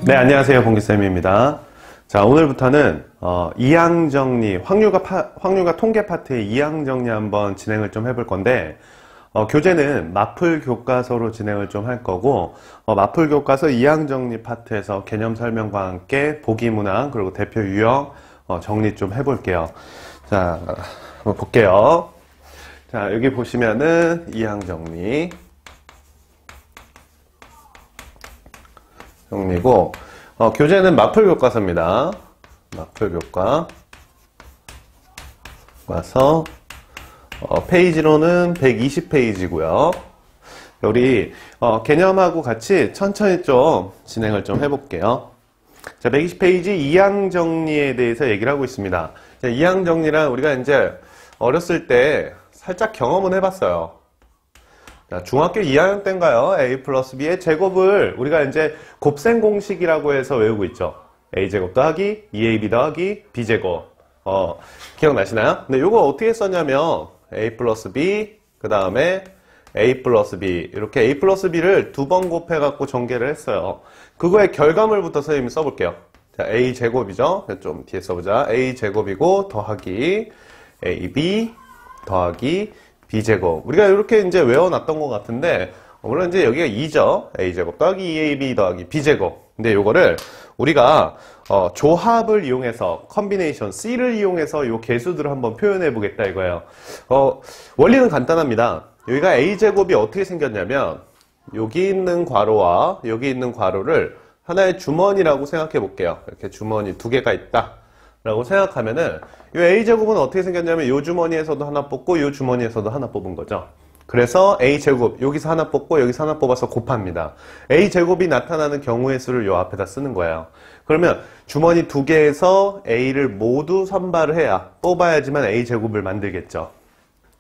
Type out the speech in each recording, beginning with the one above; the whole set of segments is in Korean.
네, 안녕하세요. 봉기쌤입니다. 자, 오늘부터는 이항정리, 확률과 통계 파트의 이항정리 한번 진행을 좀 해볼 건데, 교재는 마플 교과서로 진행을 좀 할 거고, 마플 교과서 이항정리 파트에서 개념 설명과 함께 보기 문항 그리고 대표 유형 정리 좀 해볼게요. 자, 한번 볼게요. 자, 여기 보시면은 이항정리 정리고, 교재는 마플 교과서입니다. 마플 교과서, 페이지로는 120페이지고요. 우리 개념하고 같이 천천히 좀 진행을 좀 해볼게요. 자, 120페이지 이항정리에 대해서 얘기를 하고 있습니다. 자, 이항정리란 우리가 이제 어렸을 때 살짝 경험은 해봤어요. 자, 중학교 2학년 때인가요? a 플러스 b의 제곱을 우리가 이제 곱셈 공식이라고 해서 외우고 있죠. a제곱 더하기 2ab 더하기 b제곱. 기억나시나요? 근데 이거 어떻게 썼냐면 a 플러스 b 그 다음에 a 플러스 b 이렇게 a 플러스 b를 두 번 곱해 갖고 전개를 했어요. 그거의 결과물부터 선생님이 써볼게요. 자, a 제곱이죠. 좀 뒤에 써보자. a 제곱이고 더하기 ab 더하기 b제곱. 우리가 이렇게 이제 외워놨던 것 같은데, 물론 이제 여기가 2죠. a제곱 더하기 2ab 더하기 b제곱. 근데 요거를 우리가 조합을 이용해서, 컨비네이션 C를 이용해서 요 개수들을 한번 표현해 보겠다 이거예요. 원리는 간단합니다. 여기가 a제곱이 어떻게 생겼냐면, 여기 있는 괄호와 여기 있는 괄호를 하나의 주머니라고 생각해 볼게요. 이렇게 주머니 두 개가 있다 라고 생각하면은 이 a제곱은 어떻게 생겼냐면 이 주머니에서도 하나 뽑고 이 주머니에서도 하나 뽑은 거죠. 그래서 a제곱 여기서 하나 뽑고 여기서 하나 뽑아서 곱합니다. a제곱이 나타나는 경우의 수를 요 앞에다 쓰는 거예요. 그러면 주머니 두 개에서 a를 모두 선발을 해야 뽑아야지만 a제곱을 만들겠죠.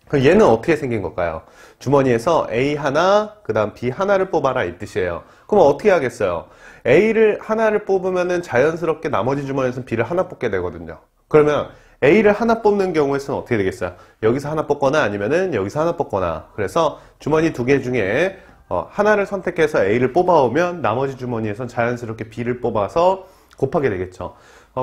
그럼 얘는 어떻게 생긴 걸까요? 주머니에서 a 하나 그 다음 b 하나를 뽑아라 이 뜻이에요. 그럼 어떻게 하겠어요? a를 하나를 뽑으면은 자연스럽게 나머지 주머니에서 b를 하나 뽑게 되거든요. 그러면 a를 하나 뽑는 경우에는 어떻게 되겠어요? 여기서 하나 뽑거나 아니면은 여기서 하나 뽑거나. 그래서 주머니 두 개 중에 하나를 선택해서 a를 뽑아오면 나머지 주머니에선 자연스럽게 b를 뽑아서 곱하게 되겠죠.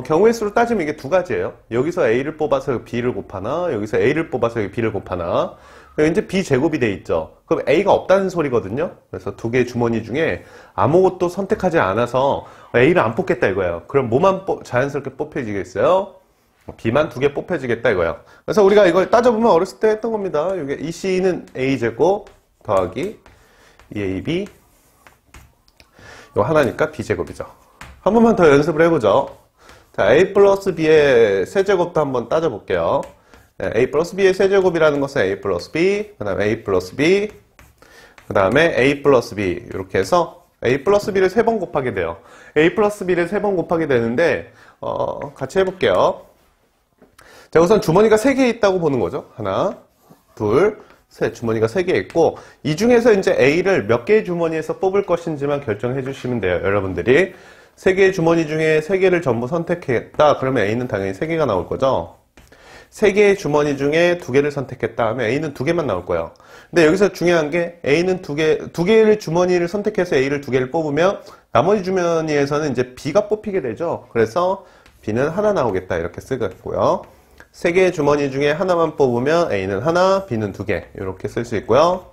경우의 수로 따지면 이게 두 가지예요. 여기서 a를 뽑아서 b를 곱하나, 여기서 a를 뽑아서 여기 b를 곱하나. 이제 b제곱이 돼 있죠. 그럼 a가 없다는 소리거든요. 그래서 두 개의 주머니 중에 아무것도 선택하지 않아서 a를 안 뽑겠다 이거예요. 그럼 뭐만 자연스럽게 뽑혀지겠어요? b만 두 개 뽑혀지겠다 이거예요. 그래서 우리가 이걸 따져보면 어렸을 때 했던 겁니다. 이게 이 c는 a제곱 더하기 2ab 이거 하나니까 b제곱이죠. 한 번만 더 연습을 해보죠. 자, a 플러스 b의 세제곱도 한번 따져볼게요. a 플러스 b의 세제곱이라는 것은 a 플러스 b, 그 다음에 a 플러스 b, 그 다음에 a 플러스 b 이렇게 해서 a 플러스 b를 세 번 곱하게 돼요. a 플러스 b를 세 번 곱하게 되는데 같이 해볼게요. 자, 우선 주머니가 3개 있다고 보는 거죠. 하나, 둘, 셋. 주머니가 3개 있고 이 중에서 이제 a를 몇 개의 주머니에서 뽑을 것인지만 결정해 주시면 돼요. 여러분들이 3개의 주머니 중에 3개를 전부 선택했다. 그러면 a는 당연히 3개가 나올 거죠. 3개의 주머니 중에 2개를 선택했다 하면 a는 2개만 나올 거예요. 근데 여기서 중요한 게 a는 2개를 주머니를 선택해서 a를 2개를 뽑으면 나머지 주머니에서는 이제 b가 뽑히게 되죠. 그래서 b는 하나 나오겠다 이렇게 쓰겠고요. 3개의 주머니 중에 하나만 뽑으면 a는 하나, b는 2개 이렇게 쓸 수 있고요.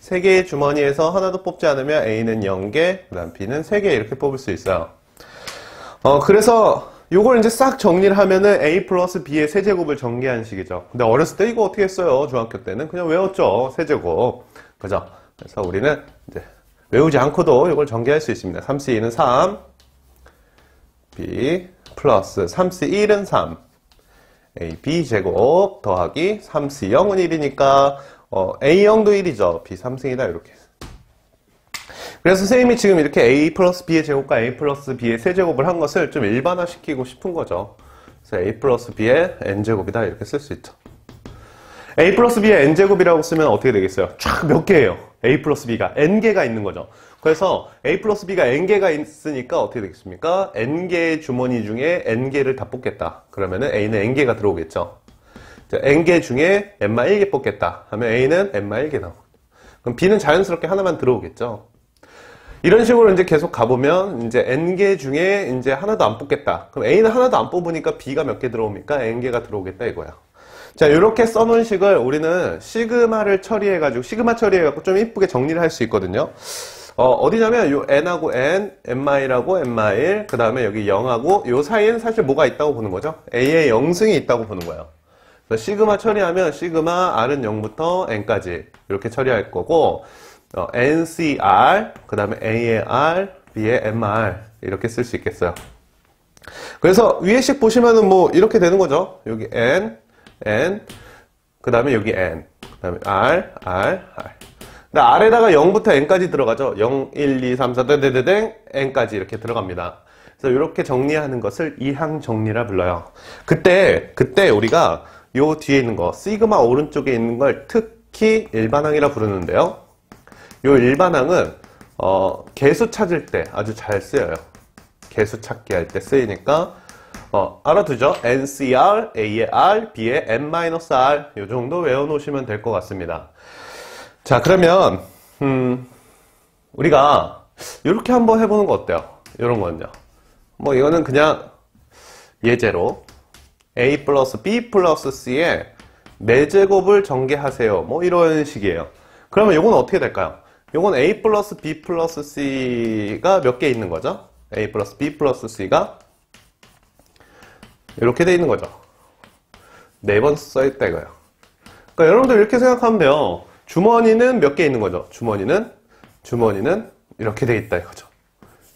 3개의 주머니에서 하나도 뽑지 않으면 a는 0개, 그 다음 b는 3개 이렇게 뽑을 수 있어요. 그래서 요걸 이제 싹 정리를 하면은 a 플러스 b의 세제곱을 전개한 식이죠. 근데 어렸을 때 이거 어떻게 했어요? 중학교 때는 그냥 외웠죠. 세제곱. 그죠? 그래서 우리는 이제 외우지 않고도 이걸 전개할 수 있습니다. 3c2는 3, b 플러스 3c1은 3, a b 제곱 더하기 3c0은 1이니까 a0도 1이죠. b 3승이다 이렇게. 그래서 선생님이 지금 이렇게 a 플러스 b의 제곱과 a 플러스 b의 세제곱을 한 것을 좀 일반화시키고 싶은 거죠. 그래서 a 플러스 b의 n제곱이다 이렇게 쓸 수 있죠. a 플러스 b의 n제곱이라고 쓰면 어떻게 되겠어요? 쫙 몇 개예요? a 플러스 b가 n개가 있는 거죠. 그래서 a 플러스 b가 n개가 있으니까 어떻게 되겠습니까? n개의 주머니 중에 n개를 다 뽑겠다. 그러면은 a는 n개가 들어오겠죠. n개 중에 n마 1개 뽑겠다 하면 a는 n마 1개 나오고, 그럼 b는 자연스럽게 하나만 들어오겠죠. 이런 식으로 이제 계속 가보면 이제 n개 중에 이제 하나도 안 뽑겠다. 그럼 a는 하나도 안 뽑으니까 b가 몇 개 들어옵니까? n개가 들어오겠다 이거야. 자, 이렇게 써놓은 식을 우리는 시그마를 처리해가지고 시그마 처리해갖고 좀 이쁘게 정리를 할 수 있거든요. 어디냐면 요 n하고 n, n-하고 n-, 그 다음에 여기 0하고 요 사이에는 사실 뭐가 있다고 보는 거죠? a의 영승이 있다고 보는 거예요. 그래서 시그마 처리하면 시그마 r은 0부터 n까지 이렇게 처리할 거고 ncr, 그 다음에 a의 r, b의 mr 이렇게 쓸 수 있겠어요. 그래서 위에식 보시면은 뭐 이렇게 되는 거죠. 여기 n, 그 다음에 여기 n, 그 다음에 r. 근데 R에다가 0부터 n까지 들어가죠. 0, 1, 2, 3, 4, 땡땡땡 n까지 이렇게 들어갑니다. 그래서 이렇게 정리하는 것을 이항 정리라 불러요. 그때 우리가 요 뒤에 있는 거, 시그마 오른쪽에 있는 걸 특히 일반항이라 부르는데요. 요 일반항은 개수 찾을 때 아주 잘 쓰여요. 개수 찾기 할 때 쓰이니까 알아두죠. NCR, A의 R, B의 N-R 요 정도 외워놓으시면 될 것 같습니다. 자, 그러면 우리가 이렇게 한번 해보는 거 어때요? 이런 거는요. 뭐 이거는 그냥 예제로 A 플러스 B 플러스 C의 4제곱을 전개하세요. 뭐 이런 식이에요. 그러면 이건 어떻게 될까요? 이건 A 플러스 B 플러스 C가 몇 개 있는 거죠? A 플러스 B 플러스 C가 이렇게 돼 있는 거죠. 4번 써있다 이거예요. 그러니까 여러분들 이렇게 생각하면 돼요. 주머니는 몇 개 있는 거죠? 주머니는 이렇게 돼 있다 이거죠.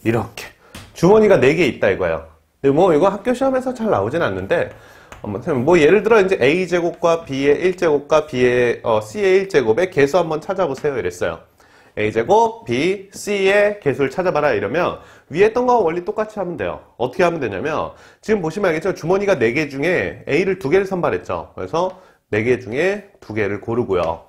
이렇게. 주머니가 4개 있다 이거예요. 뭐 이거 학교 시험에서 잘 나오진 않는데 뭐 예를 들어 이제 A제곱과 B의 1제곱과 B의 C의 1제곱의 개수 한번 찾아보세요 이랬어요. A제곱, B, C의 개수를 찾아봐라 이러면 위에 했던 거와 원리 똑같이 하면 돼요. 어떻게 하면 되냐면 지금 보시면 알겠죠? 주머니가 4개 중에 A를 2개를 선발했죠. 그래서 4개 중에 2개를 고르고요.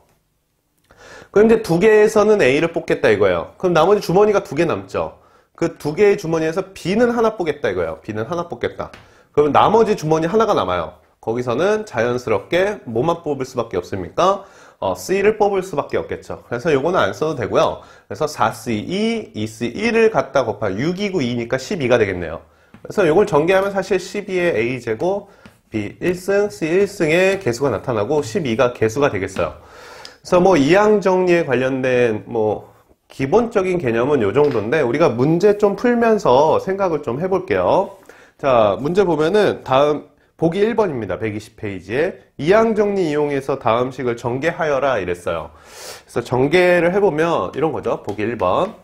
그럼 이제 2개에서는 A를 뽑겠다 이거예요. 그럼 나머지 주머니가 2개 남죠. 그 2개의 주머니에서 B는 하나 뽑겠다 이거예요. B는 하나 뽑겠다. 그러면 나머지 주머니 하나가 남아요. 거기서는 자연스럽게 뭐만 뽑을 수밖에 없습니까? C를 뽑을 수밖에 없겠죠. 그래서 요거는 안 써도 되고요. 그래서 4C2, 2C1을 갖다 곱하 6이고 2니까 12가 되겠네요. 그래서 요걸 전개하면 사실 12의 A제곱, B 1승, C 1승의 개수가 나타나고 12가 개수가 되겠어요. 그래서 뭐 이항 정리에 관련된 뭐 기본적인 개념은 요 정도인데 우리가 문제 좀 풀면서 생각을 좀 해볼게요. 자, 문제 보면은 다음 보기 1번입니다. 120페이지에 이항 정리 이용해서 다음 식을 전개하여라 이랬어요. 그래서 전개를 해보면 이런 거죠. 보기 1번.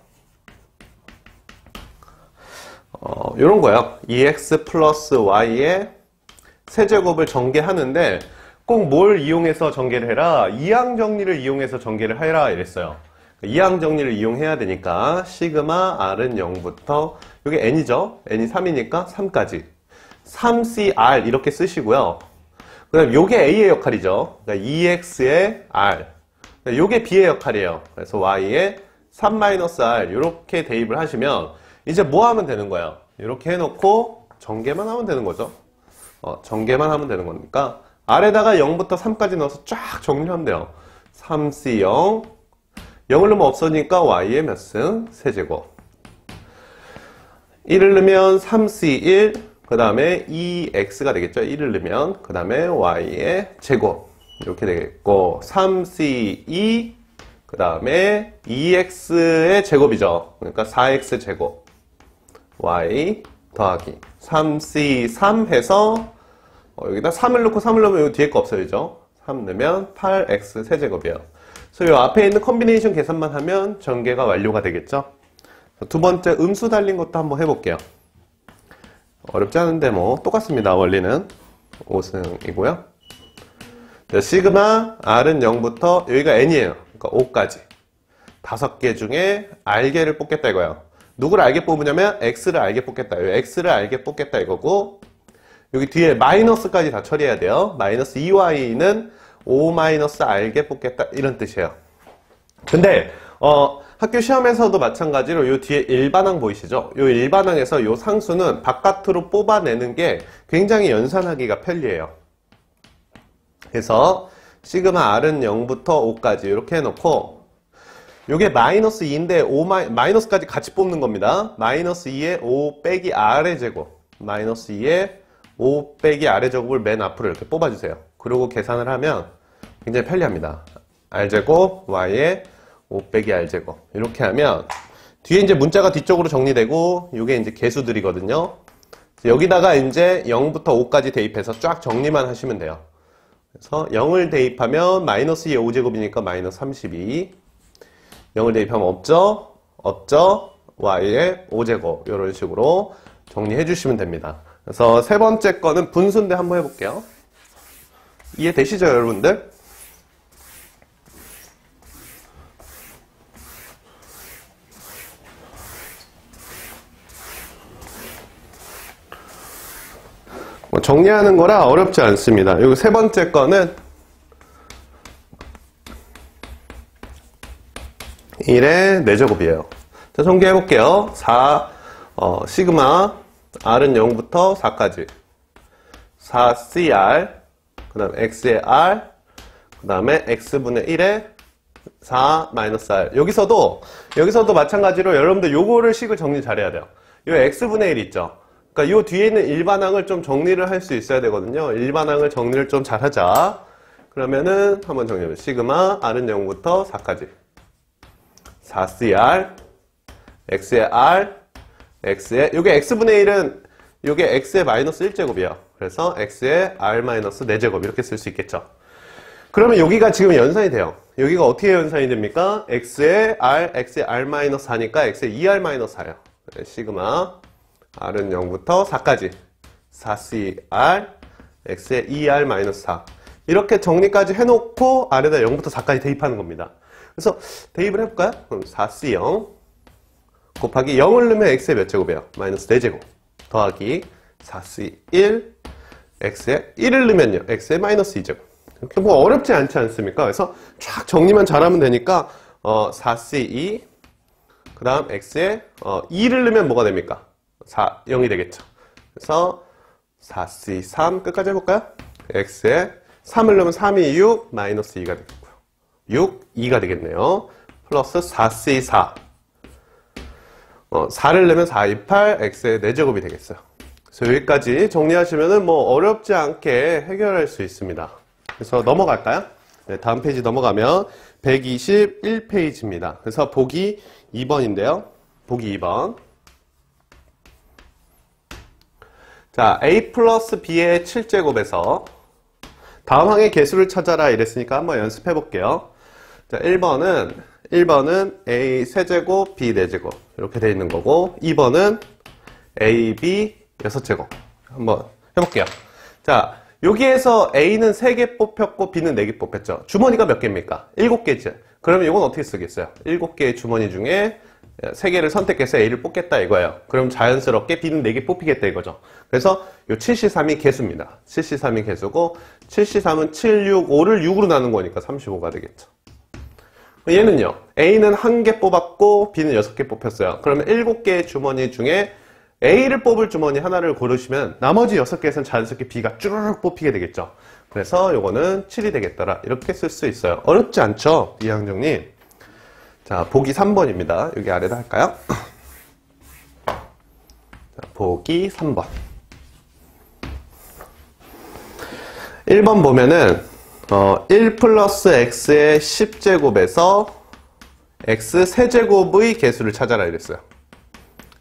이런 거예요. 2x 플러스 y의 세제곱을 전개하는데 꼭 뭘 이용해서 전개를 해라? 이항 정리를 이용해서 전개를 해라 이랬어요. 이항 정리를 이용해야 되니까 시그마 r은 0부터 여기 n이죠. n이 3이니까 3까지 3cr 이렇게 쓰시고요. 그 다음 요게 a의 역할이죠. 그러니까 2x의 r 요게 b의 역할이에요. 그래서 y의 3-r 이렇게 대입을 하시면 이제 뭐 하면 되는 거예요? 이렇게 해놓고 전개만 하면 되는 거죠. 전개만 하면 되는 거니까 R에다가 0부터 3까지 넣어서 쫙 정리하면 돼요. 3C0 0을 넣으면 없어지니까 Y의 몇 승? 세제곱 1을 넣으면 3C1 그 다음에 2X가 되겠죠. 1을 넣으면 그 다음에 Y의 제곱 이렇게 되겠고 3C2 그 다음에 2X의 제곱이죠. 그러니까 4X 제곱 Y 더하기 3C3 해서 여기다 3을 넣고 3을 넣으면 여기 뒤에 거 없어지죠. 3 넣으면 8x 세제곱이에요. 그래서 이 앞에 있는 컴비네이션 계산만 하면 전개가 완료가 되겠죠. 두 번째 음수 달린 것도 한번 해볼게요. 어렵지 않은데 뭐 똑같습니다. 원리는 5승이고요. 시그마 r은 0부터 여기가 n이에요. 그러니까 5까지 5개 중에 r개를 뽑겠다 이거예요. 누구를 알게 뽑으냐면 x를 알게 뽑겠다. x를 알게 뽑겠다 이거고 여기 뒤에 마이너스까지 다 처리해야 돼요. 마이너스 2y는 5-r게 뽑겠다 이런 뜻이에요. 근데 학교 시험에서도 마찬가지로 요 뒤에 일반항 보이시죠? 요 일반항에서 요 상수는 바깥으로 뽑아내는 게 굉장히 연산하기가 편리해요. 그래서 시그마 r은 0부터 5까지 이렇게 해놓고 요게 마이너스 2인데 마이너스까지 같이 뽑는 겁니다. 마이너스 2에 5 빼기 R의 제곱. 마이너스 2에 5 빼기 R의 제곱을 맨 앞으로 이렇게 뽑아주세요. 그리고 계산을 하면 굉장히 편리합니다. R제곱, Y에 5 빼기 R제곱. 이렇게 하면 뒤에 이제 문자가 뒤쪽으로 정리되고 요게 이제 개수들이거든요. 여기다가 이제 0부터 5까지 대입해서 쫙 정리만 하시면 돼요. 그래서 0을 대입하면 마이너스 2의 5제곱이니까 마이너스 32. 0을 대입하면 없죠? 없죠? Y의 5제곱. 이런 식으로 정리해 주시면 됩니다. 그래서 세 번째 거는 분수인데 한번 해볼게요. 이해되시죠, 여러분들? 정리하는 거라 어렵지 않습니다. 여기 세 번째 거는 1의 4제곱이에요. 자, 전개해 볼게요. 4, 시그마, R은 0부터 4까지. 4CR, 그 다음 X의 R, 그 다음에 X분의 1의 4 마이너스 R. 여기서도 마찬가지로 여러분들 요거를 식을 정리 잘해야 돼요. 요 X분의 1 있죠? 그러니까 요 뒤에 있는 일반항을 좀 정리를 할 수 있어야 되거든요. 일반항을 정리를 좀 잘하자. 그러면은 한번 정리해보면 시그마 R은 0부터 4까지 4CR X의 R X의 요게 X분의 1은 요게 X의 마이너스 1제곱이에요. 그래서 X의 R 마이너스 4제곱 이렇게 쓸 수 있겠죠. 그러면 여기가 지금 연산이 돼요. 여기가 어떻게 연산이 됩니까? X의 R 마이너스 4니까 X의 2R 마이너스 4예요. 시그마 R은 0부터 4까지 4CR X의 2R-4 이렇게 정리까지 해놓고 R에다 0부터 4까지 대입하는 겁니다. 그래서 대입을 해볼까요? 그럼 4C0 곱하기 0을 넣으면 X의 몇 제곱이에요? 마이너스 4제곱 더하기 4C1 X의 1을 넣으면요 X의 마이너스 2제곱 이렇게 뭐 어렵지 않지 않습니까? 그래서 쫙 정리만 잘하면 되니까 4C2 그 다음 X의 2를 넣으면 뭐가 됩니까? 0이 되겠죠. 그래서 4C3 끝까지 해볼까요? X에 3을 넣으면 3이 6, 마이너스 2가 되겠고요. 6, 2가 되겠네요. 플러스 4C4 4를 넣으면 4, 2, 8, X의 4제곱이 되겠어요. 그래서 여기까지 정리하시면은 뭐 어렵지 않게 해결할 수 있습니다. 그래서 넘어갈까요? 네, 다음 페이지 넘어가면 121페이지입니다. 그래서 보기 2번인데요. 보기 2번. 자, a 플러스 b의 7제곱에서 다음 항의 개수를 찾아라 이랬으니까 한번 연습해 볼게요. 자, 1번은 a 세제곱, b 4제곱 이렇게 돼 있는 거고 2번은 a, b 6제곱 한번 해볼게요. 자, 여기에서 a는 3개 뽑혔고 b는 4개 뽑혔죠. 주머니가 몇 개입니까? 7개죠. 그러면 이건 어떻게 쓰겠어요? 7개의 주머니 중에 3개를 선택해서 A를 뽑겠다 이거예요. 그럼 자연스럽게 B는 4개 뽑히겠다 이거죠. 그래서 요 7C3이 개수입니다. 7C3이 개수고 7C3은 7, 6, 5를 6으로 나눈 거니까 35가 되겠죠. 얘는요. A는 1개 뽑았고 B는 6개 뽑혔어요. 그러면 7개의 주머니 중에 A를 뽑을 주머니 하나를 고르시면 나머지 6개에서는 자연스럽게 B가 쭈르륵 뽑히게 되겠죠. 그래서 요거는 7이 되겠더라. 이렇게 쓸 수 있어요. 어렵지 않죠? 이항정님. 자, 보기 3번입니다. 여기 아래다 할까요? 자, 보기 3번. 1번 보면은 1 플러스 x의 10제곱에서 x 세제곱의 개수를 찾아라 이랬어요.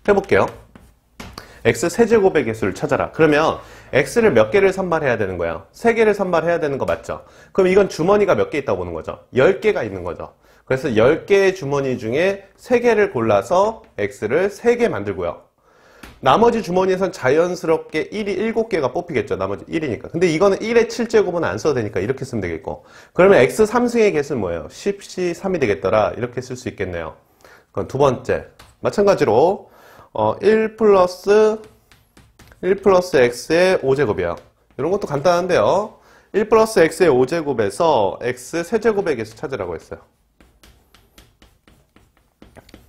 해볼게요. x 세제곱의 개수를 찾아라. 그러면 x를 몇 개를 선발해야 되는 거예요? 3개를 선발해야 되는 거 맞죠? 그럼 이건 주머니가 몇 개 있다고 보는 거죠? 10개가 있는 거죠. 그래서 10개의 주머니 중에 3개를 골라서 x를 3개 만들고요. 나머지 주머니에선 자연스럽게 1이 7개가 뽑히겠죠. 나머지 1이니까. 근데 이거는 1의 7제곱은 안 써도 되니까 이렇게 쓰면 되겠고. 그러면 x 3승의 개수는 뭐예요? 10c3이 되겠더라. 이렇게 쓸 수 있겠네요. 그럼 두 번째. 마찬가지로 1 플러스 x의 5제곱이에요. 이런 것도 간단한데요. 1 플러스 x의 5제곱에서 x 세제곱의 개수 찾으라고 했어요.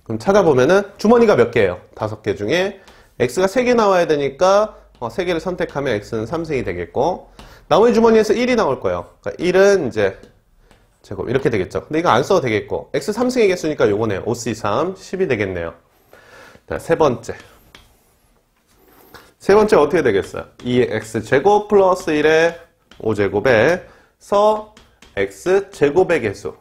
그럼 찾아보면은 주머니가 몇 개예요? 5개 중에 x가 3개 나와야 되니까 3개를 선택하면 x는 3승이 되겠고 나머지 주머니에서 1이 나올 거예요. 그러니까 1은 이제 제곱 이렇게 되겠죠. 근데 이거 안 써도 되겠고 x 3승의 개수니까 요거네요. 5c3 10이 되겠네요. 자, 세 번째 어떻게 되겠어요? 2x 제곱 플러스 1의 5제곱에 서 x 제곱의 개수.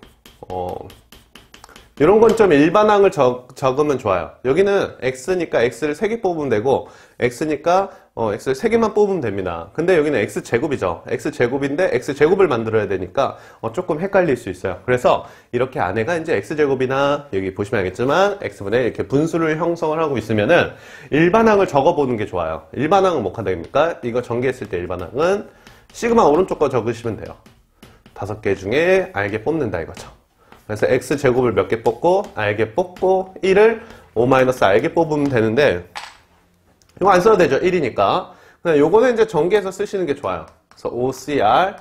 이런 건 좀 일반항을 적으면 좋아요. 여기는 x니까 x를 3개 뽑으면 되고 x니까 x를 3개만 뽑으면 됩니다. 근데 여기는 x제곱이죠. x제곱인데 x제곱을 만들어야 되니까 조금 헷갈릴 수 있어요. 그래서 이렇게 안에가 이제 x제곱이나 여기 보시면 알겠지만 x분의 이렇게 분수를 형성을 하고 있으면은 일반항을 적어보는 게 좋아요. 일반항은 뭐가 됩니까? 이거 전개했을 때 일반항은 시그마 오른쪽 거 적으시면 돼요. 5개 중에 알게 뽑는다 이거죠. 그래서 x제곱을 몇 개 뽑고 알게 뽑고 1을 o-알게 뽑으면 되는데 이거 안 써도 되죠. 1이니까. 그냥 요거는 이제 전개해서 쓰시는 게 좋아요. 그래서 OCR,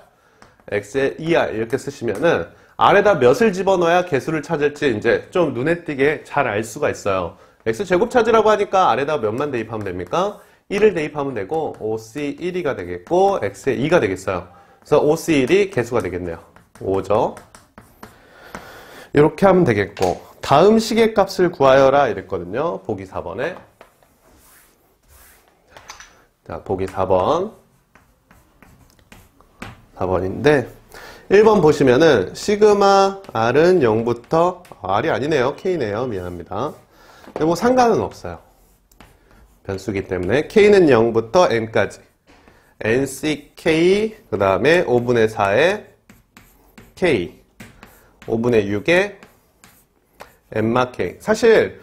X에 ER 이렇게 쓰시면은 R에다 몇을 집어넣어야 개수를 찾을지 이제 좀 눈에 띄게 잘 알 수가 있어요. X제곱 찾으라고 하니까 R에다 몇만 대입하면 됩니까? 1을 대입하면 되고 OC1이 되겠고 X에 2가 되겠어요. 그래서 OC1이 개수가 되겠네요. 5죠. 이렇게 하면 되겠고 다음 시계값을 구하여라 이랬거든요. 보기 4번에. 자, 보기 4번인데 1번 보시면은 시그마 R은 0부터 R이 아니네요. K네요. 미안합니다. 근데 뭐 상관은 없어요. 변수기 때문에 K는 0부터 N까지 NCK 그 다음에 5분의 4의 K 5분의 6의 N마K 사실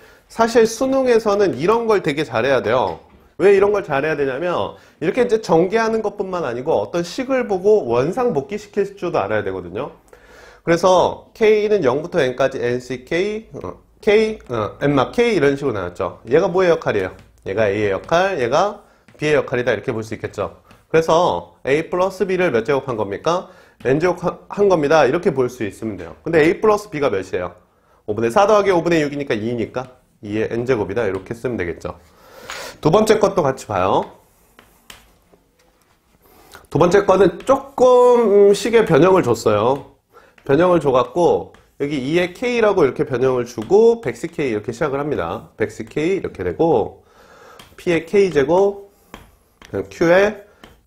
수능에서는 이런 걸 되게 잘해야 돼요. 왜 이런 걸 잘해야 되냐면 이렇게 이제 전개하는 것뿐만 아니고 어떤 식을 보고 원상 복귀시킬 줄도 알아야 되거든요. 그래서 K는 0부터 N까지 NCK, N마K 이런 식으로 나왔죠. 얘가 뭐의 역할이에요? 얘가 A의 역할, 얘가 B의 역할이다 이렇게 볼 수 있겠죠. 그래서 A 플러스 B를 몇 제곱한 겁니까? N제곱한 겁니다. 이렇게 볼 수 있으면 돼요. 근데 A 플러스 B가 몇이에요? 5분의 4 더하기 5분의 6이니까 2니까 2의 N제곱이다 이렇게 쓰면 되겠죠. 두 번째 것도 같이 봐요. 두 번째 거는 조금 식의 변형을 줬어요. 변형을 줘갖고 여기 2의 K라고 이렇게 변형을 주고 100CK 이렇게 시작을 합니다. 100CK 이렇게 되고 P의 K제곱 Q의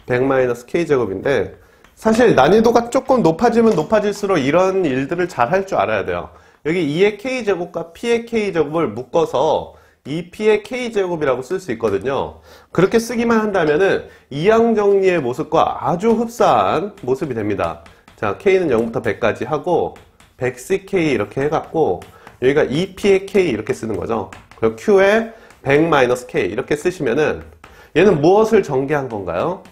100-K제곱인데 사실 난이도가 조금 높아지면 높아질수록 이런 일들을 잘 할 줄 알아야 돼요. 여기 2의 K제곱과 P의 K제곱을 묶어서 2P의 K제곱이라고 쓸 수 있거든요. 그렇게 쓰기만 한다면은 이항정리의 모습과 아주 흡사한 모습이 됩니다. 자, K는 0부터 100까지 하고 100CK 이렇게 해갖고 여기가 2P의 K 이렇게 쓰는 거죠. 그리고 Q에 100-K 이렇게 쓰시면은 얘는 무엇을 전개한 건가요?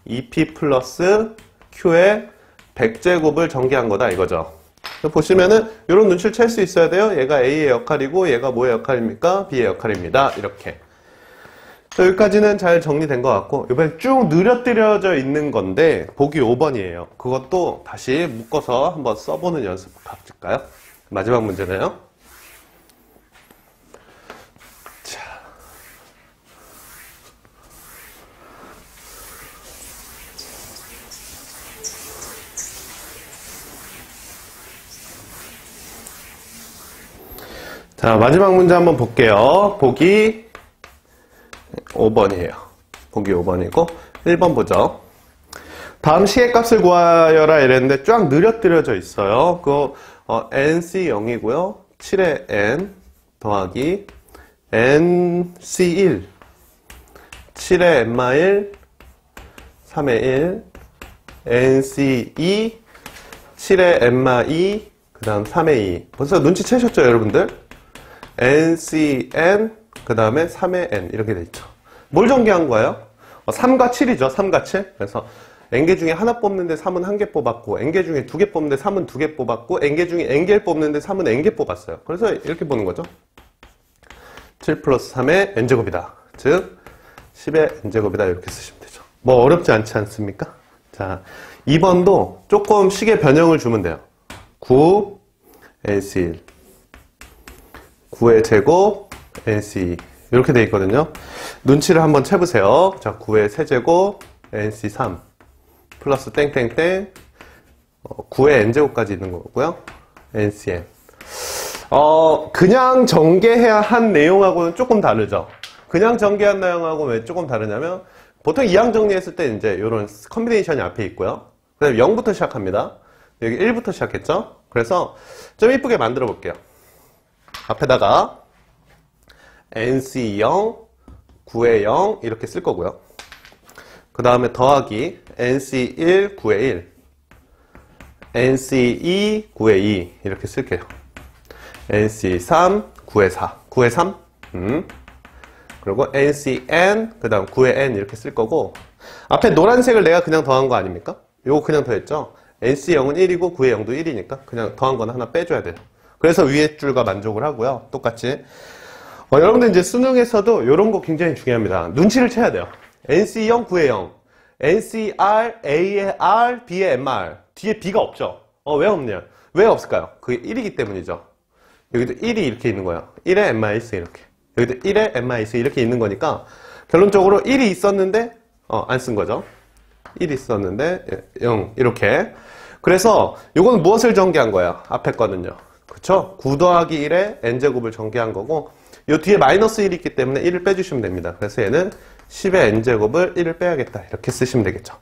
2P 플러스 Q에 100제곱을 전개한 거다 이거죠. 보시면은 이런 눈치를 챌 수 있어야 돼요. 얘가 A의 역할이고 얘가 뭐의 역할입니까? B의 역할입니다. 이렇게. 여기까지는 잘 정리된 것 같고 이번에 쭉 느려뜨려져 있는 건데 보기 5번이에요. 그것도 다시 묶어서 한번 써보는 연습 가질까요? 마지막 문제네요. 자, 마지막 문제 한번 볼게요. 보기 5번이에요. 보기 5번이고 1번 보죠. 다음 시계값을 구하여라 이랬는데 쫙 느려뜨려져 있어요. 그거 NC0이고요. 7의 N 더하기 NC1 7의 N-1 3의 1 NC2 7의 N-2 그 다음 3의 2 벌써 눈치채셨죠 여러분들? NCN 그 다음에 3의 N 이렇게 돼 있죠. 뭘 전개한 거예요? 3과 7이죠. 3과 7. 그래서 N개 중에 하나 뽑는데 3은 1개 뽑았고 N개 중에 2개 뽑는데 3은 2개 뽑았고 N개 중에 N개를 뽑는데 3은 N개 뽑았어요. 그래서 이렇게 보는 거죠. 7 플러스 3의 N제곱이다. 즉 10의 N제곱이다. 이렇게 쓰시면 되죠. 뭐 어렵지 않지 않습니까? 자, 2번도 조금 식의 변형을 주면 돼요. 9 NC1 9의 제곱 NC2 이렇게 돼 있거든요. 눈치를 한번 채보세요. 자, 9의 세제곱 NC3 플러스 땡땡땡 9의 n제곱까지 있는 거고요. NCN. 그냥 전개해야 한 내용하고는 조금 다르죠. 그냥 전개한 내용하고 왜 조금 다르냐면, 보통 이항 정리했을 때 이제 이런 컨비네이션이 앞에 있고요. 그 다음에 0부터 시작합니다. 여기 1부터 시작했죠? 그래서 좀 이쁘게 만들어 볼게요. 앞에다가 NC0, 9의 0 이렇게 쓸 거고요. 그 다음에 더하기 NC1, 9의 1, NC2, 9의 2 이렇게 쓸게요. NC3, 9의 4, 9의 3 그리고 NCN, 그 다음 9의 N 이렇게 쓸 거고, 앞에 노란색을 내가 그냥 더한 거 아닙니까? 요거 그냥 더했죠? NC0은 1이고 9의 0도 1이니까 그냥 더한 거는 하나 빼줘야 돼요. 그래서 위에 줄과 만족을 하고요. 똑같이. 여러분들 이제 수능에서도 이런 거 굉장히 중요합니다. 눈치를 채야 돼요. NC0, 9의 0. NCR, A의 R, B의 MR. 뒤에 B가 없죠? 왜 없냐? 왜 없을까요? 그게 1이기 때문이죠. 여기도 1이 이렇게 있는 거예요. 1의 n-1 이렇게. 여기도 1의 n-1 이렇게 있는 거니까 결론적으로 1이 있었는데 안 쓴 거죠. 1이 있었는데 0 이렇게. 그래서 이거는 무엇을 전개한 거예요? 앞에 거는요. 그쵸? 9 더하기 1에 n제곱을 전개한 거고, 이 뒤에 마이너스 1이 있기 때문에 1을 빼주시면 됩니다. 그래서 얘는 10의 n제곱을 1을 빼야겠다. 이렇게 쓰시면 되겠죠.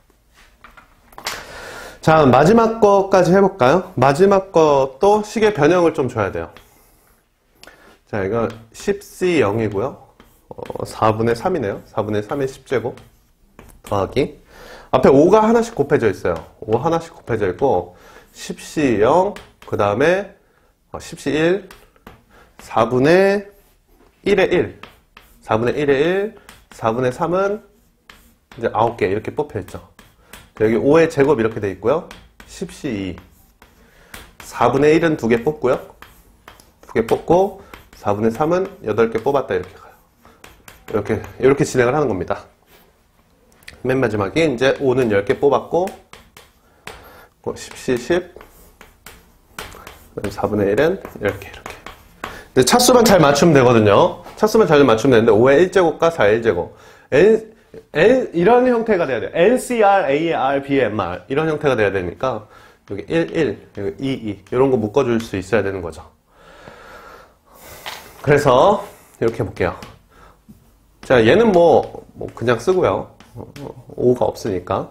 자, 마지막 거까지 해볼까요? 마지막 것도 식의 변형을 좀 줘야 돼요. 자, 이거 10C0이고요. 4분의 3이네요. 4분의 3의 10제곱 더하기. 앞에 5가 하나씩 곱해져 있어요. 5 하나씩 곱해져 있고, 10C0, 그 다음에 10C1, 4분의 1의 1, 4분의 1의 1, 4분의 3은 이제 9개 이렇게 뽑혀있죠. 여기 5의 제곱 이렇게 돼 있고요. 10C2, 4분의 1은 2개 뽑고요. 2개 뽑고, 4분의 3은 8개 뽑았다 이렇게 가요. 이렇게 진행을 하는 겁니다. 맨 마지막에 이제 5는 10개 뽑았고, 10C 10, 4분의 1은 10개 이렇게. 차수만 잘 맞추면 되거든요. 차수만 잘 맞추면 되는데 5의 1제곱과 4의 1제곱. 이런 형태가 돼야 돼요. NCR, AR, BMR 이런 형태가 돼야 되니까 여기 1, 1, 여기 2, 2 이런 거 묶어줄 수 있어야 되는 거죠. 그래서 이렇게 해볼게요. 자, 얘는 뭐 그냥 쓰고요. 5가 없으니까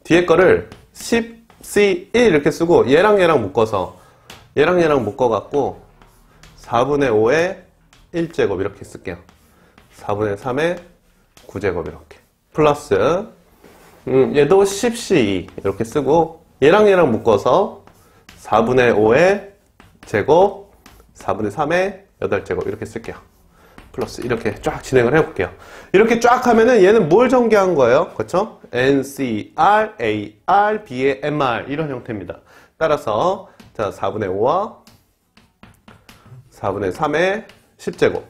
뒤에 거를 10C1 이렇게 쓰고 얘랑 얘랑 묶어서 얘랑 얘랑 묶어갖고 4분의 5의 1제곱 이렇게 쓸게요. 4분의 3의 9제곱 이렇게 플러스 얘도 10C2 이렇게 쓰고 얘랑 얘랑 묶어서 4분의 5의 제곱 4분의 3의 8제곱 이렇게 쓸게요. 플러스 이렇게 쫙 진행을 해볼게요. 이렇게 쫙 하면은 얘는 뭘 전개한 거예요? 그렇죠? NCR, AR, B의 MR 이런 형태입니다. 따라서 자 4분의 5와 4분의 3의 10제곱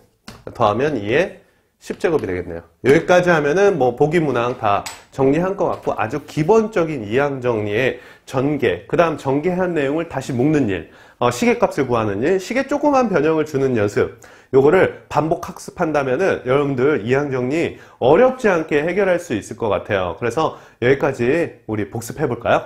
더하면 2의 10제곱이 되겠네요. 여기까지 하면은 뭐 보기 문항 다 정리한 것 같고 아주 기본적인 이항 정리의 전개, 그 다음 전개한 내용을 다시 묶는 일, 시계값을 구하는 일, 시계 조그만 변형을 주는 연습, 요거를 반복 학습한다면은 여러분들 이항 정리 어렵지 않게 해결할 수 있을 것 같아요. 그래서 여기까지 우리 복습해 볼까요?